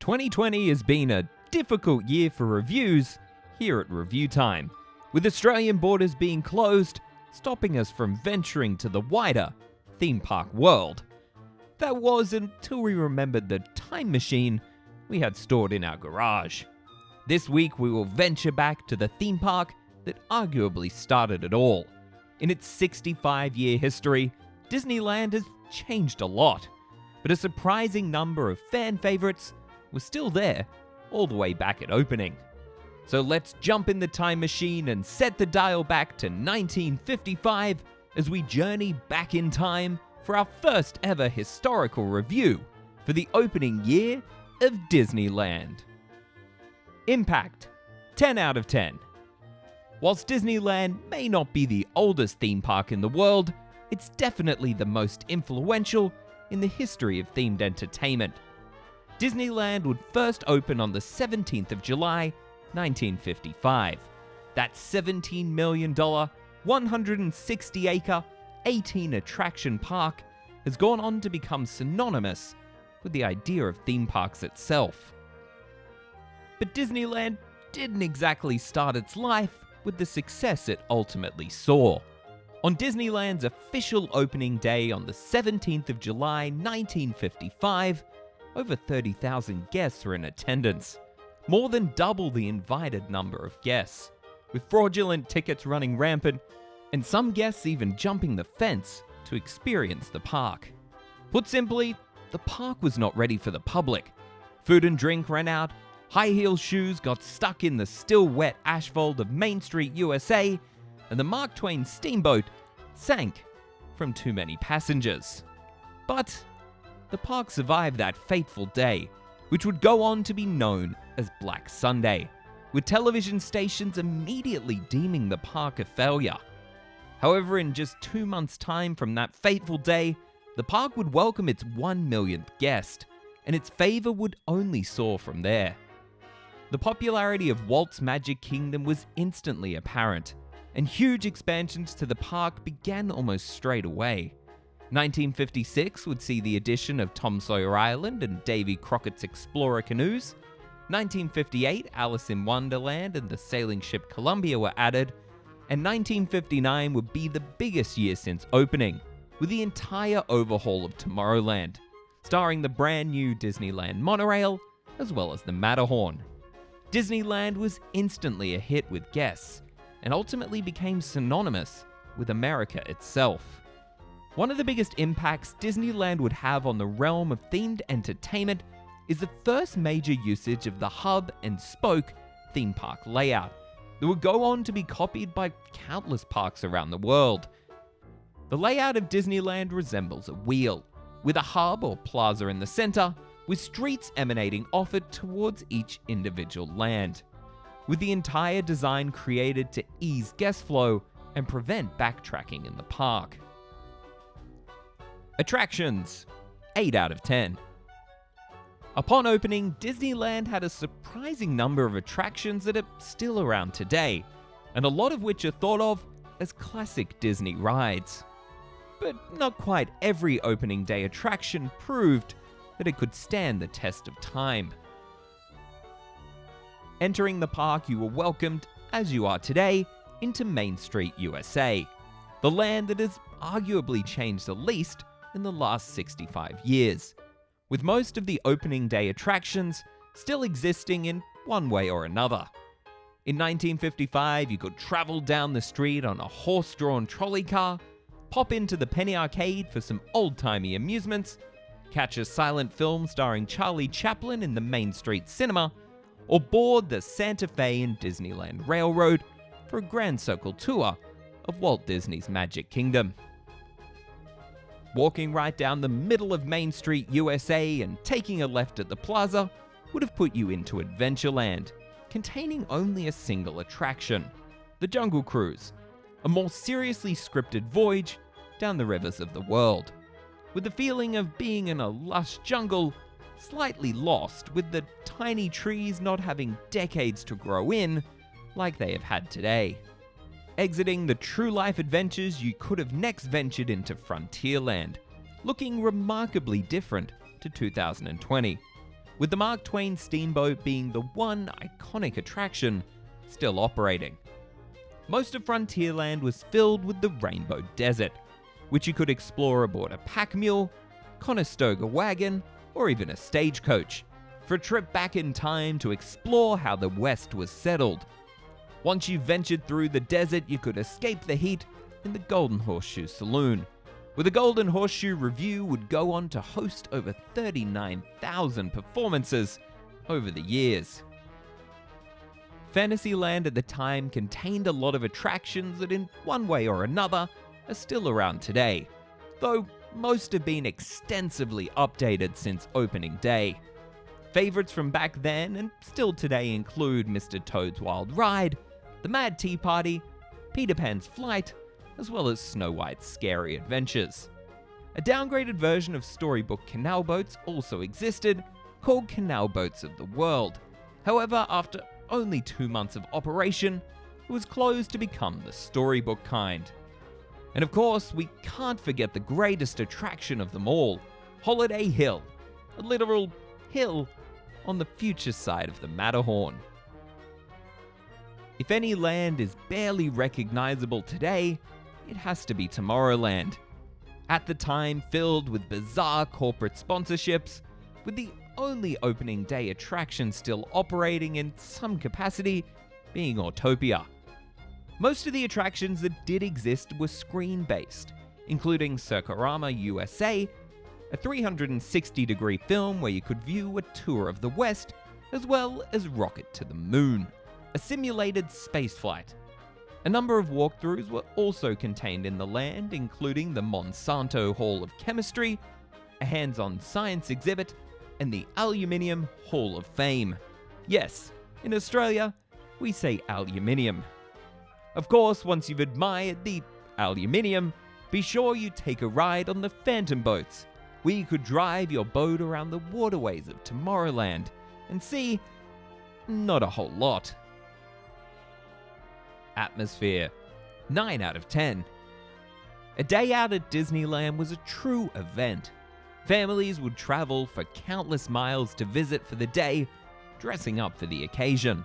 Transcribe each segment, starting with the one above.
2020 has been a difficult year for reviews here at ReviewTyme, with Australian borders being closed, stopping us from venturing to the wider theme park world. That was until we remembered the Tyme Machine we had stored in our garage. This week we will venture back to the theme park that arguably started it all. In its 65-year history, Disneyland has changed a lot, but a surprising number of fan favourites was still there all the way back at opening. So let's jump in the time machine and set the dial back to 1955 as we journey back in time for our first ever historical review for the opening year of Disneyland. Impact: 10 out of 10. Whilst Disneyland may not be the oldest theme park in the world, it's definitely the most influential in the history of themed entertainment. Disneyland would first open on the 17th of July, 1955. That $17 million, 160-acre, 18-attraction park has gone on to become synonymous with the idea of theme parks itself. But Disneyland didn't exactly start its life with the success it ultimately saw. On Disneyland's official opening day on the 17th of July 1955, over 30,000 guests were in attendance, more than double the invited number of guests, with fraudulent tickets running rampant and some guests even jumping the fence to experience the park. Put simply, the park was not ready for the public. Food and drink ran out, high-heel shoes got stuck in the still wet asphalt of Main Street, USA, and the Mark Twain steamboat sank from too many passengers. But the park survived that fateful day, which would go on to be known as Black Sunday, with television stations immediately deeming the park a failure. However, in just 2 months' time from that fateful day, the park would welcome its 1 millionth guest, and its favour would only soar from there. The popularity of Walt's Magic Kingdom was instantly apparent, and huge expansions to the park began almost straight away. 1956 would see the addition of Tom Sawyer Island and Davy Crockett's Explorer canoes. 1958, Alice in Wonderland and the sailing ship Columbia were added. And 1959 would be the biggest year since opening, with the entire overhaul of Tomorrowland, starring the brand new Disneyland monorail, as well as the Matterhorn. Disneyland was instantly a hit with guests, and ultimately became synonymous with America itself. One of the biggest impacts Disneyland would have on the realm of themed entertainment is the first major usage of the hub and spoke theme park layout that would go on to be copied by countless parks around the world. The layout of Disneyland resembles a wheel, with a hub or plaza in the center, with streets emanating off it towards each individual land, with the entire design created to ease guest flow and prevent backtracking in the park. Attractions: 8 out of 10. Upon opening, Disneyland had a surprising number of attractions that are still around today, and a lot of which are thought of as classic Disney rides. But not quite every opening day attraction proved that it could stand the test of time. Entering the park, you were welcomed, as you are today, into Main Street, USA, the land that has arguably changed the least in the last 65 years, with most of the opening day attractions still existing in one way or another. In 1955, you could travel down the street on a horse-drawn trolley car, pop into the Penny Arcade for some old-timey amusements, catch a silent film starring Charlie Chaplin in the Main Street Cinema, or board the Santa Fe and Disneyland Railroad for a grand circle tour of Walt Disney's Magic Kingdom. Walking right down the middle of Main Street, USA and taking a left at the plaza would have put you into Adventureland, containing only a single attraction, the Jungle Cruise, a more seriously scripted voyage down the rivers of the world, with the feeling of being in a lush jungle, slightly lost, with the tiny trees not having decades to grow in like they have had today. Exiting the true-life adventures, you could have next ventured into Frontierland, looking remarkably different to 2020, with the Mark Twain steamboat being the one iconic attraction still operating. Most of Frontierland was filled with the Rainbow Desert, which you could explore aboard a pack mule, Conestoga wagon, or even a stagecoach, for a trip back in time to explore how the West was settled. Once you ventured through the desert, you could escape the heat in the Golden Horseshoe Saloon, where the Golden Horseshoe Review would go on to host over 39,000 performances over the years. Fantasyland at the time contained a lot of attractions that in one way or another are still around today, though most have been extensively updated since opening day. Favorites from back then and still today include Mr. Toad's Wild Ride, the Mad Tea Party, Peter Pan's Flight, as well as Snow White's Scary Adventures. A downgraded version of Storybook Canal Boats also existed, called Canal Boats of the World. However, after only 2 months of operation, it was closed to become the Storybook kind. And of course, we can't forget the greatest attraction of them all, Holiday Hill, a literal hill on the future side of the Matterhorn. If any land is barely recognizable today, it has to be Tomorrowland. At the time filled with bizarre corporate sponsorships, with the only opening day attraction still operating in some capacity being Autopia. Most of the attractions that did exist were screen-based, including Circarama USA, a 360-degree film where you could view a tour of the West, as well as Rocket to the Moon, a simulated spaceflight. A number of walkthroughs were also contained in the land, including the Monsanto Hall of Chemistry, a hands-on science exhibit, and the Aluminium Hall of Fame. Yes, in Australia, we say aluminium. Of course, once you've admired the aluminium, be sure you take a ride on the Phantom Boats, where you could drive your boat around the waterways of Tomorrowland and see not a whole lot. Atmosphere, 9 out of 10. A day out at Disneyland was a true event. Families would travel for countless miles to visit for the day, dressing up for the occasion.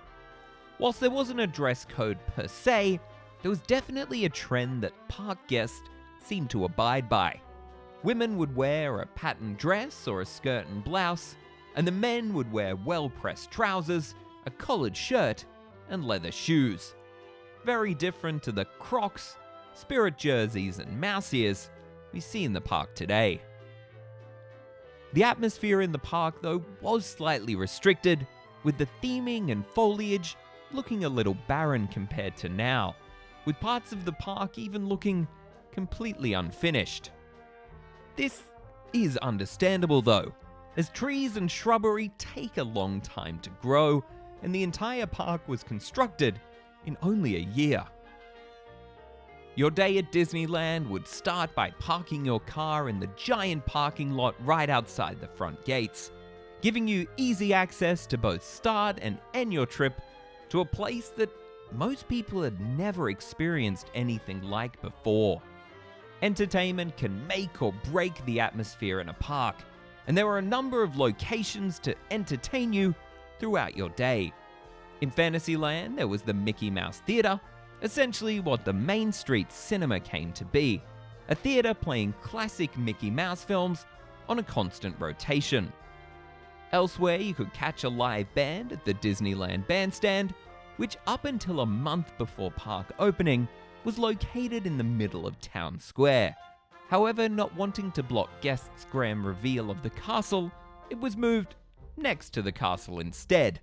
Whilst there wasn't a dress code per se, there was definitely a trend that park guests seemed to abide by. Women would wear a patterned dress or a skirt and blouse, and the men would wear well-pressed trousers, a collared shirt, and leather shoes. Very different to the Crocs, Spirit jerseys, and mouse ears we see in the park today. The atmosphere in the park, though, was slightly restricted, with the theming and foliage looking a little barren compared to now, with parts of the park even looking completely unfinished. This is understandable though, as trees and shrubbery take a long time to grow, and the entire park was constructed in only a year. Your day at Disneyland would start by parking your car in the giant parking lot right outside the front gates, giving you easy access to both start and end your trip to a place that most people had never experienced anything like before. Entertainment can make or break the atmosphere in a park, and there are a number of locations to entertain you throughout your day. In Fantasyland, there was the Mickey Mouse Theatre, essentially what the Main Street Cinema came to be, a theatre playing classic Mickey Mouse films on a constant rotation. Elsewhere, you could catch a live band at the Disneyland Bandstand, which up until a month before park opening was located in the middle of Town Square. However, not wanting to block guests' grand reveal of the castle, it was moved next to the castle instead.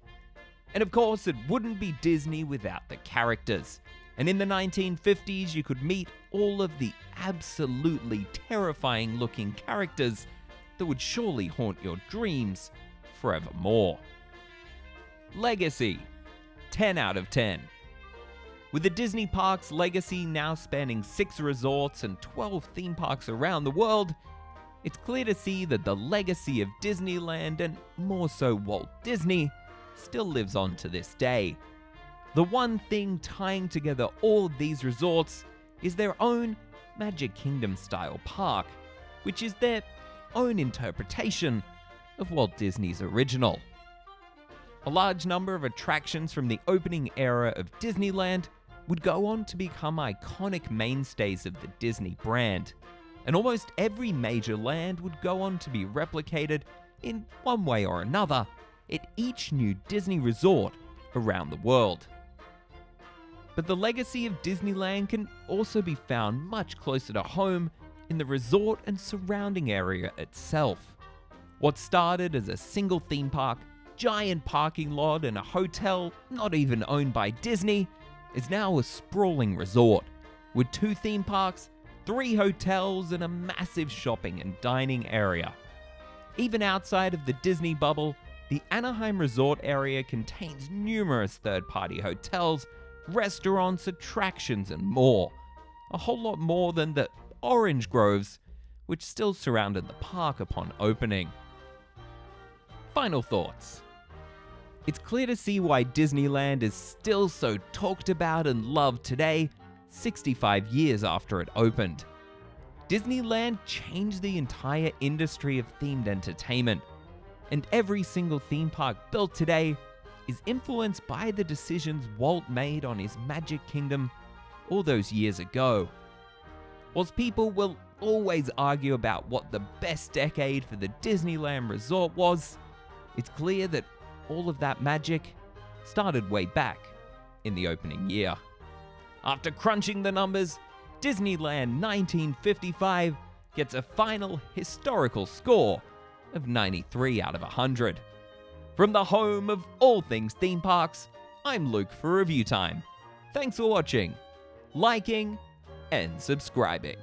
And of course, it wouldn't be Disney without the characters. And in the 1950s, you could meet all of the absolutely terrifying looking characters that would surely haunt your dreams forevermore. Legacy, 10 out of 10. With the Disney Parks legacy now spanning 6 resorts and 12 theme parks around the world, it's clear to see that the legacy of Disneyland, and more so Walt Disney, still lives on to this day. The one thing tying together all of these resorts is their own Magic Kingdom style park, which is their own interpretation of Walt Disney's original. A large number of attractions from the opening era of Disneyland would go on to become iconic mainstays of the Disney brand, and almost every major land would go on to be replicated in one way or another at each new Disney resort around the world. But the legacy of Disneyland can also be found much closer to home in the resort and surrounding area itself. What started as a single theme park, giant parking lot, and a hotel not even owned by Disney is now a sprawling resort with 2 theme parks, 3 hotels, and a massive shopping and dining area. Even outside of the Disney bubble, the Anaheim resort area contains numerous third-party hotels, restaurants, attractions, and more. A whole lot more than the orange groves which still surrounded the park upon opening. Final thoughts. It's clear to see why Disneyland is still so talked about and loved today, 65 years after it opened. Disneyland changed the entire industry of themed entertainment, and every single theme park built today is influenced by the decisions Walt made on his Magic Kingdom all those years ago. Whilst people will always argue about what the best decade for the Disneyland resort was, it's clear that all of that magic started way back in the opening year. After crunching the numbers, Disneyland 1955 gets a final historical score of 93 out of 100. From the home of all things theme parks, I'm Luke for ReviewTyme. Thanks for watching, liking, and subscribing.